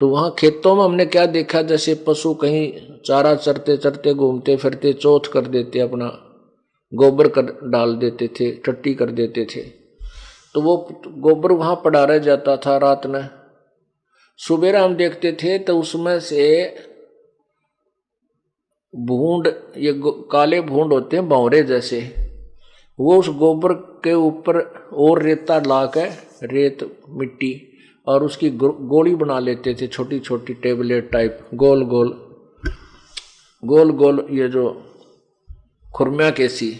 तो वहां खेतों में हमने क्या देखा, जैसे पशु कहीं चारा चरते चरते घूमते फिरते चौथ कर देते, अपना गोबर कर डाल देते थे, टट्टी कर देते थे, तो वो गोबर वहां पड़ा रह जाता था रात में। सुबह हम देखते थे तो उसमें से भूंड, ये काले भूंड होते हैं भंवरे जैसे, वो उस गोबर के ऊपर और रेता ला के, रेत मिट्टी, और उसकी गोली बना लेते थे, छोटी छोटी टेबलेट टाइप, गोल गोल गोल गोल, ये जो खुरमिया कैसी,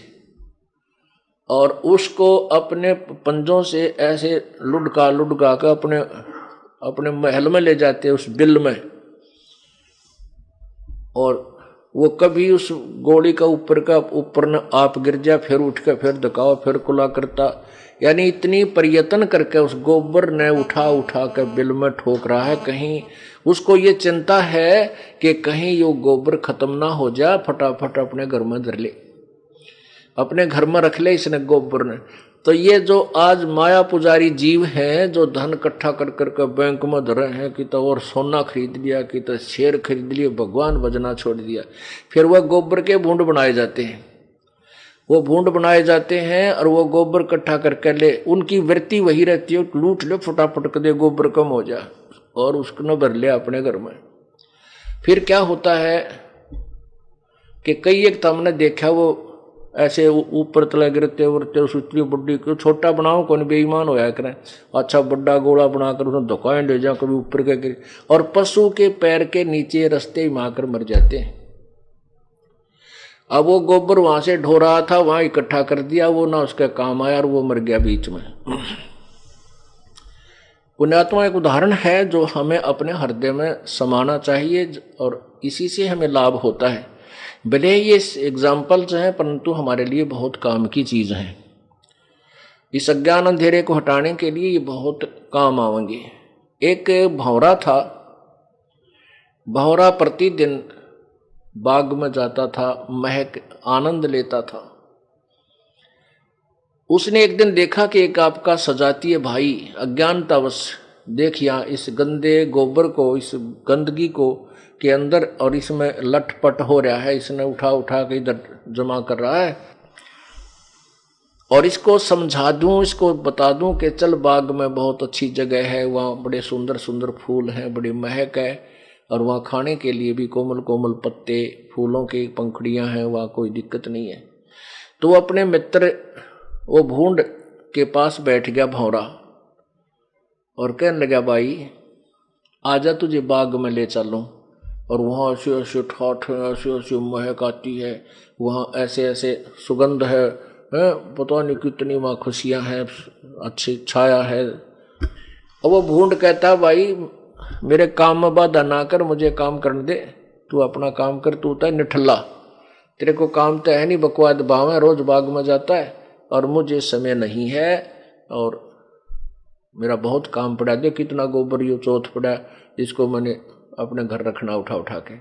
और उसको अपने पंजों से ऐसे लुढ़का लुढ़का कर अपने अपने महल में ले जाते उस बिल में, और वो कभी उस गोली का ऊपर न आप गिर जाए, फिर उठ कर फिर धकाओ, फिर कुला करता, यानी इतनी प्रयत्न करके उस गोबर ने उठा उठा कर बिल में ठोक रहा है। कहीं उसको ये चिंता है कि कहीं ये गोबर खत्म ना हो जाए, फटाफट अपने घर में धर ले, अपने घर में रख ले इसने गोबर ने। तो ये जो आज माया पुजारी जीव हैं, जो धन इकट्ठा कर करके बैंक में धरे हैं, कि तो और सोना खरीद लिया, कि तो शेर खरीद लिए, भगवान भजना छोड़ दिया, फिर वह गोबर के भूंड बनाए जाते हैं, वो भूंड बनाए जाते हैं, और वो गोबर इकट्ठा करके ले, उनकी वृत्ति वही रहती है, लूट ले फटाफट कर दे, गोबर कम हो जाए, और उसको न भर ले अपने घर में। फिर क्या होता है कि कई एक तो हमने देखा, वो ऐसे ऊपर तले गिरते उड़ते, सुतली बुड्ढी को छोटा बनाओ, कौन बेईमान होया करें, अच्छा बड़ा गोला बनाकर उसमें धोखाएं ले जाओ, कभी ऊपर के गिर, और पशु के पैर के नीचे रस्ते ही माकर मर जाते हैं। अब वो गोबर वहां से ढो रहा था, वहां इकट्ठा कर दिया, वो ना उसके काम आया, और वो मर गया बीच में। पुण्यात्मा एक उदाहरण है जो हमें अपने हृदय में समाना चाहिए, और इसी से हमें लाभ होता है। भले ये एग्जाम्पल्स हैं, परंतु हमारे लिए बहुत काम की चीज हैं। इस अज्ञान अंधेरे को हटाने के लिए ये बहुत काम आवेंगे। एक भंवरा था, भंवरा प्रतिदिन बाग में जाता था, महक आनंद लेता था। उसने एक दिन देखा कि एक आपका सजातीय भाई अज्ञानतावश, देख यहाँ इस गंदे गोबर को, इस गंदगी को के अंदर, और इसमें लटपट हो रहा है, इसने उठा उठा के इधर जमा कर रहा है, और इसको समझा दूं, इसको बता दूं कि चल बाग में बहुत अच्छी जगह है, वहाँ बड़े सुंदर सुंदर फूल हैं, बड़ी महक है, और वहाँ खाने के लिए भी कोमल कोमल पत्ते, फूलों की पंखुड़ियाँ हैं, वहाँ कोई दिक्कत नहीं है। तो वो अपने मित्र वो भूंड के पास बैठ गया भंवरा, और कहने लगा, भाई आजा तुझे बाग में ले चलूं, और वहाँ ऐसे ऐसे ठाठ है, ऐसे ऐसे महक आती है, वहाँ ऐसे ऐसे सुगंध है, पता नहीं कितनी वहाँ खुशियाँ हैं, अच्छी छाया है। और वो भूंड कहता, भाई मेरे काम में बाधा ना कर, मुझे काम करने दे, तू अपना काम कर, तू है निठल्ला, तेरे को काम तो है नहीं, बकवाद भाव है, रोज बाग में जाता है, और मुझे समय नहीं है, और मेरा बहुत काम पड़ा, देख कितना गोबर यो चौथ पड़ा, इसको मैंने अपने घर रखना उठा उठा के।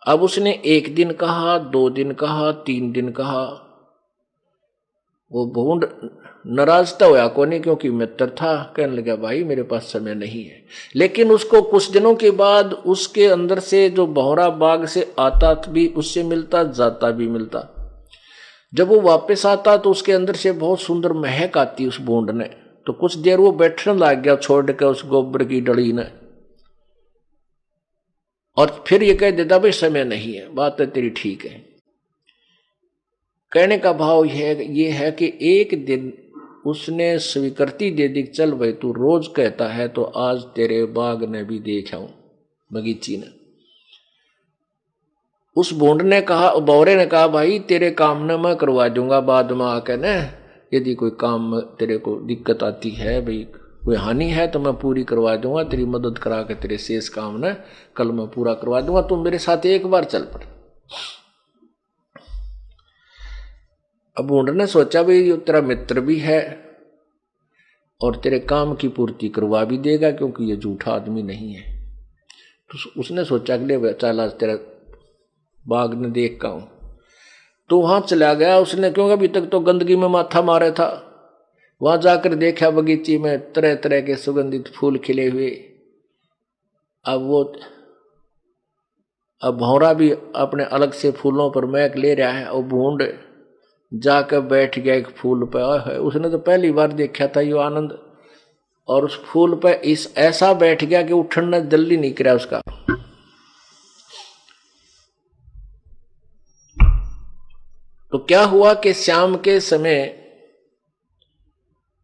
अब उसने एक दिन कहा, 2 दिन कहा, 3 दिन कहा, वो भूंड नाराज तो होया को नहीं, क्योंकि मित्र था, कहने लगा, भाई मेरे पास समय नहीं है। लेकिन उसको कुछ दिनों के बाद उसके अंदर से जो भंवरा बाग से आता भी, उससे मिलता, जाता भी मिलता। जब वो वापस आता तो उसके अंदर से बहुत सुंदर महक आती उस भूंड ने। तो कुछ देर वो बैठने लग गया छोड़ के उस गोबर की डली ने, और फिर ये कह देता, भाई समय नहीं है, बात है तेरी ठीक है। कहने का भाव ये है कि एक दिन उसने स्वीकृति दे दी, चल भाई तू रोज कहता है तो आज तेरे बाग ने भी देख आऊं, बगीची ने। उस भूंड ने कहा, बौरे ने कहा, भाई तेरे काम ने मैं करवा दूंगा बाद में आके न, यदि कोई काम में तेरे को दिक्कत आती है, भाई कोई हानि है तो मैं पूरी करवा दूंगा, तेरी मदद करा के तेरे शेष काम ने कल मैं पूरा करवा दूंगा, तुम मेरे साथ एक बार चल पड़। अब भूंड ने सोचा, भाई तेरा मित्र भी है और तेरे काम की पूर्ति करवा भी देगा, क्योंकि ये झूठा आदमी नहीं है। तो उसने सोचा कि ले चल आज तेरा बाग ने देख का हूं। तो वहां चला गया उसने, क्योंकि अभी तक तो गंदगी में माथा मारे था। वहां जाकर देखा बगीची में तरह तरह के सुगंधित फूल खिले हुए, अब भौरा भी अपने अलग से फूलों पर महक ले रहा है और भूंड जाकर बैठ गया एक फूल पर। उसने तो पहली बार देखा था ये आनंद, और उस फूल पर इस ऐसा बैठ गया कि उठना जल्दी नहीं करा उसका। तो क्या हुआ कि शाम के समय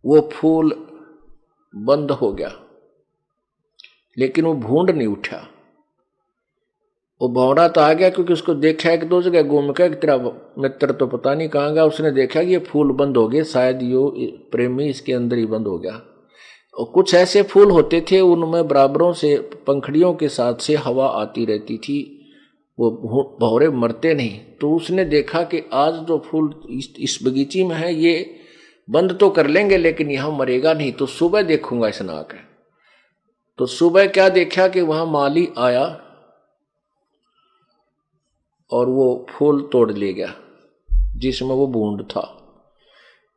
वो फूल बंद हो गया, लेकिन वो भूंड नहीं उठा। वो भौरा तो आ गया, क्योंकि उसको देखा एक दो जगह घूम के, तेरा मित्र तो पता नहीं कहाँ गया। उसने देखा कि ये फूल बंद हो गए, शायद यो प्रेमी इसके अंदर ही बंद हो गया। और कुछ ऐसे फूल होते थे उनमें बराबरों से पंखड़ियों के साथ से हवा आती रहती थी, वो भौरे मरते नहीं। तो उसने देखा कि आज जो फूल इस बगीची में है ये बंद तो कर लेंगे, लेकिन यहाँ मरेगा नहीं, तो सुबह देखूंगा इस नाक है। तो सुबह क्या देखा कि वहां माली आया और वो फूल तोड़ ले गया जिसमें वो बूंद था।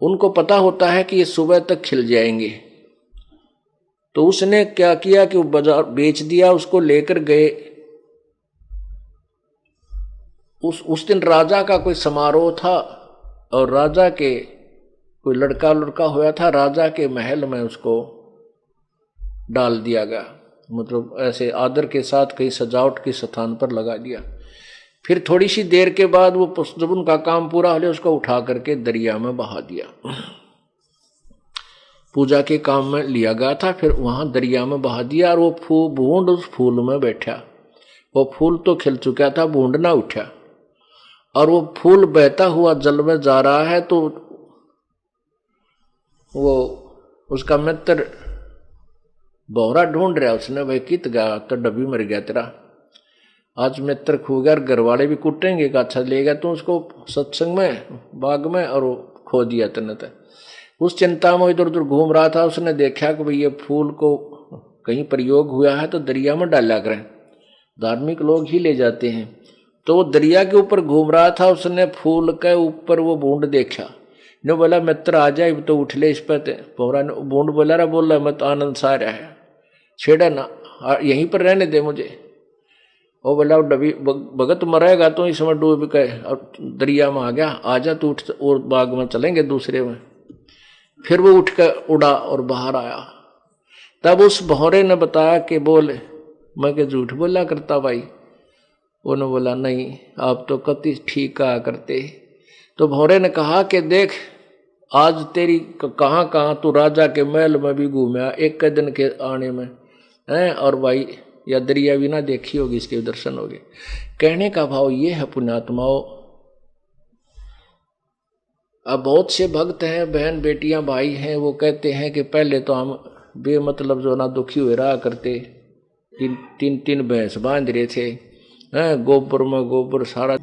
उनको पता होता है कि ये सुबह तक खिल जाएंगे, तो उसने क्या किया कि वो बाजार बेच दिया, उसको लेकर गए। उस दिन राजा का कोई समारोह था और राजा के कोई लड़का होया था, राजा के महल में उसको डाल दिया गया, मतलब ऐसे आदर के साथ कहीं सजावट के स्थान पर लगा दिया। फिर थोड़ी सी देर के बाद वो जब उनका काम पूरा हो गया उसको उठा करके दरिया में बहा दिया। पूजा के काम में लिया गया था, फिर वहां दरिया में बहा दिया और वो बूंद उस फूल में बैठा। वो फूल तो खिल चुका था, बूंद ना उठा, और वो फूल बहता हुआ जल में जा रहा है। तो वो उसका मित्र भौरा ढूंढ रहा, उसने भाई कित गया, तो डब्बी मर गया तेरा, आज मित्र खो गया, घर वाले भी कुटेंगे का अच्छा ले गया तो उसको सत्संग में बाग में, और वो खो दिया तने। उस चिंता में इधर उधर घूम रहा था, उसने देखा कि भाई ये फूल को कहीं प्रयोग हुआ है तो दरिया में डाला करें, धार्मिक लोग ही ले जाते हैं। तो वो दरिया के ऊपर घूम रहा था, उसने फूल के ऊपर वो बूंद देखा, ने बोला मित्र आ जाए तो उठ ले इस पर। पौरा ने बूंद बोला रहा, बोल रहा मत आनंद सा रहा है, छेड़ा ना, यहीं पर रहने दे मुझे। वो बोला डबी भगत मरेगा तो इस समय डूब गए और दरिया में आ गया, आजा तू उठ और बाग में चलेंगे दूसरे में। फिर वो उठ कर उड़ा और बाहर आया। तब उस भौरे ने बताया कि बोल मैं के झूठ बोला करता भाई। उन्होंने बोला नहीं, आप तो कति ठीक कहा करते। तो भौरे ने कहा कि देख आज तेरी कहाँ कहाँ तू राजा के महल में भी घूमया एक दिन के आने में है, और भाई या दरिया भी ना देखी होगी, इसके दर्शन हो गए। कहने का भाव ये है पुण्यात्माओं, अब बहुत से भक्त हैं, बहन बेटियां भाई हैं, वो कहते हैं कि पहले तो हम बेमतलब जो ना दुखी हुए रहा करते, तीन भैंस बांध रहे थे, गोबर में गोबर सारा